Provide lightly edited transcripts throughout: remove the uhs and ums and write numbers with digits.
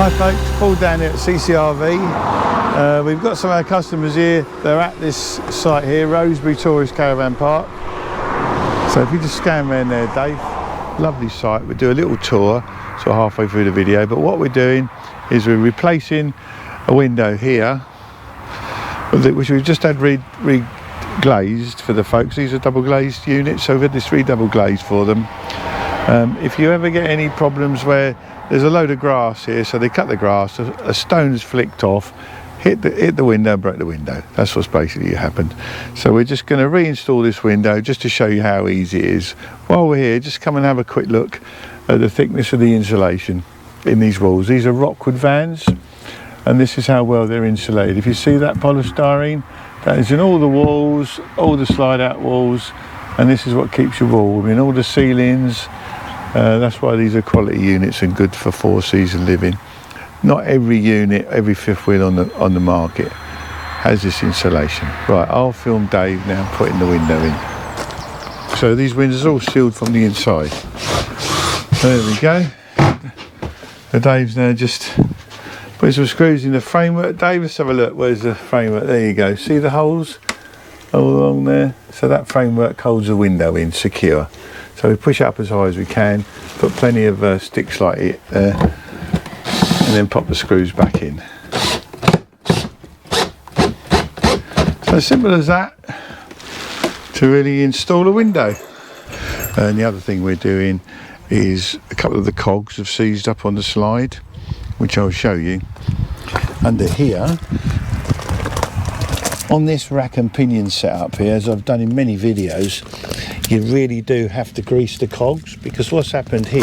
Hi folks, Paul down here at Ccrv. We've got some of our customers here. They're at this site here, Roseberry Tourist Caravan Park. So if you just scan around there, Dave, lovely site. We'll do a little tour, sort of halfway through the video. But what we're doing is we're replacing a window here, which we've just had re-glazed for the folks. These are double glazed units, so we've had this double glazed for them. If you ever get any problems where there's a load of grass here, so they cut the grass, a stone's flicked off, hit the window, broke the window. That's what's basically happened. So we're just going to reinstall this window just to show you how easy it is. While we're here, just come and have a quick look at the thickness of the insulation in these walls. These are Rockwood vans, and this is how well they're insulated. If you see that polystyrene, that is in all the walls, all the slide out walls, and this is what keeps you warm in all the ceilings. That's why these are quality units and good for 4-season living. Not every unit, every fifth wheel on the market has this insulation. Right, I'll film Dave now putting the window in. So these windows are all sealed from the inside. There we go. So Dave's now just putting some screws in the framework. Dave, let's have a look. Where's the framework? There you go. See the holes all along there? So that framework holds the window in secure. So we push it up as high as we can, put plenty of sticks like it there, and then pop the screws back in. So simple as that to really install a window. And the other thing we're doing is a couple of the cogs have seized up on the slide, which I'll show you. Under here, on this rack and pinion setup here, as I've done in many videos, you really do have to grease the cogs, because what's happened here,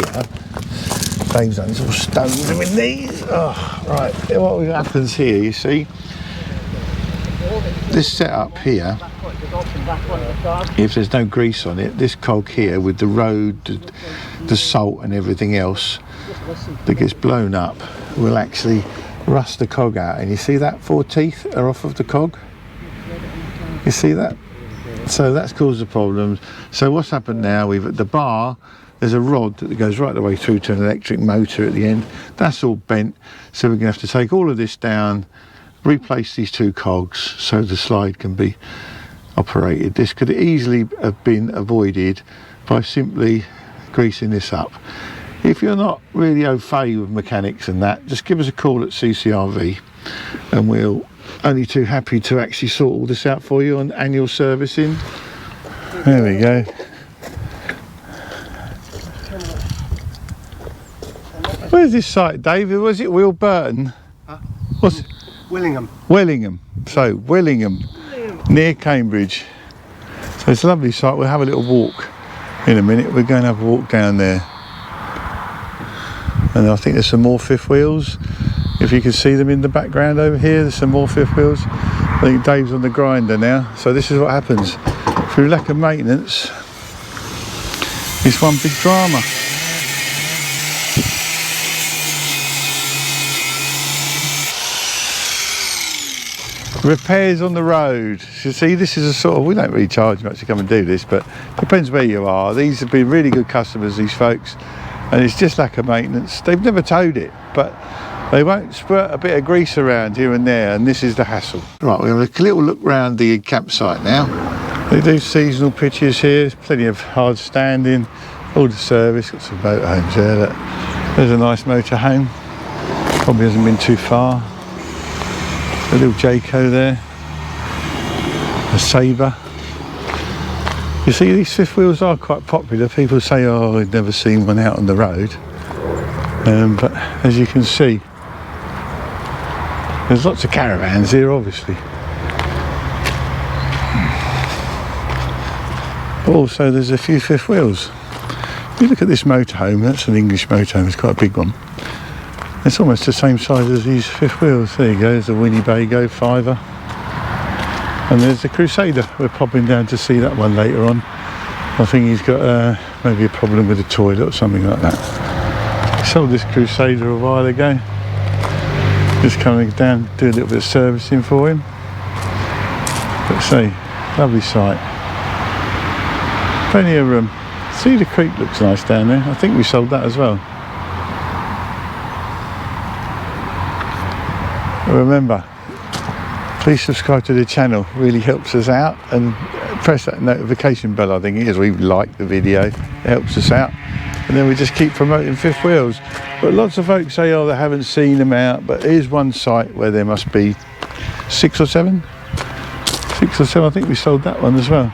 Dave's done all stones with these. Oh, right, what happens here, you see, this setup here, if there's no grease on it, this cog here with the road, the salt and everything else that gets blown up will actually rust the cog out. And you see that 4 teeth are off of the cog? You see that? So that's caused the problems. So what's happened now, we've at the bar, there's a rod that goes right the way through to an electric motor at the end. That's all bent, so we're going to have to take all of this down, replace these 2 cogs so the slide can be operated. This could easily have been avoided by simply greasing this up. If you're not really au fait with mechanics and that, just give us a call at Ccrv and we'll only too happy to actually sort all this out for you on annual servicing. There we go. Where's this site, David? Was it Wilburton? Huh? What's Willingham. Willingham. So Willingham, near Cambridge. So it's a lovely site. We'll have a little walk in a minute. We're going to have a walk down there. And I think there's some more fifth wheels. If you can see them in the background over here, there's some more fifth wheels. I think Dave's on the grinder now. So this is what happens. Through lack of maintenance, it's one big drama. Repairs on the road. So see, this is a sort of, we don't really charge much to come and do this, but depends where you are. These have been really good customers, these folks, and it's just lack of maintenance. They've never towed it, but they won't squirt a bit of grease around here and there, and this is the hassle. Right, we'll have a little look round the campsite now. They do seasonal pitches here. There's plenty of hard standing, all the service. Got some motorhomes there. Look. There's a nice motorhome. Probably hasn't been too far. A little Jayco there. A Sabre. You see, these fifth wheels are quite popular. People say, oh, I've never seen one out on the road. But as you can see, there's lots of caravans here, obviously. But also there's a few fifth wheels. If you look at this motorhome, that's an English motorhome, it's quite a big one. It's almost the same size as these fifth wheels. There you go, there's a Winnebago 5er. And there's the Crusader. We're popping down to see that one later on. I think he's got maybe a problem with the toilet or something like that. Sold this Crusader a while ago. Just coming down, do a little bit of servicing for him. But see, lovely site. Plenty of room. See, the creek looks nice down there. I think we sold that as well. Remember, please subscribe to the channel, really helps us out, and press that notification bell, I think it is. We like the video, it helps us out, and then we just keep promoting fifth wheels. But lots of folks say, oh, they haven't seen them out, but here's one site where there must be 6 or 7. 6 or 7, I think we sold that one as well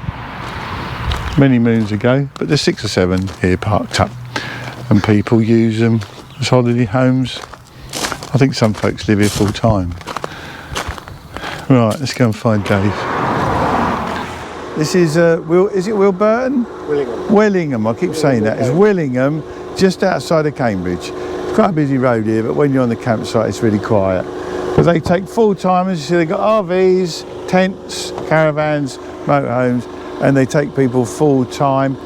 many moons ago, but there's 6 or 7 here parked up, and people use them as holiday homes. I think some folks live here full time. Right, let's go and find Dave. This is is it Wilburton? Willingham. Wellingham, I keep saying that. It's Willingham, just outside of Cambridge. It's quite a busy road here, but when you're on the campsite, it's really quiet. But they take full-timers, so they've got RVs, tents, caravans, motorhomes, and they take people full-time.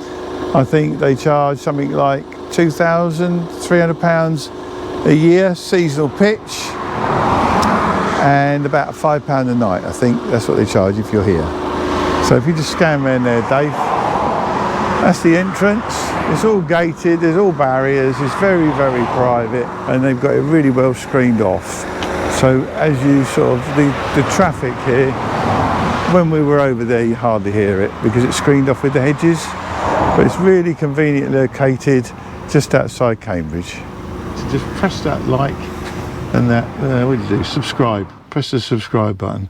I think they charge something like £2,300 a year, seasonal pitch, and about £5 a night. I think that's what they charge if you're here. So if you just scan around there, Dave, that's the entrance. It's all gated, there's all barriers, it's very, very private, and they've got it really well screened off. So as you sort of, the traffic here, when we were over there, you hardly hear it because it's screened off with the hedges, but it's really conveniently located just outside Cambridge. So just press that like and that, what do you do? Subscribe. Press the subscribe button.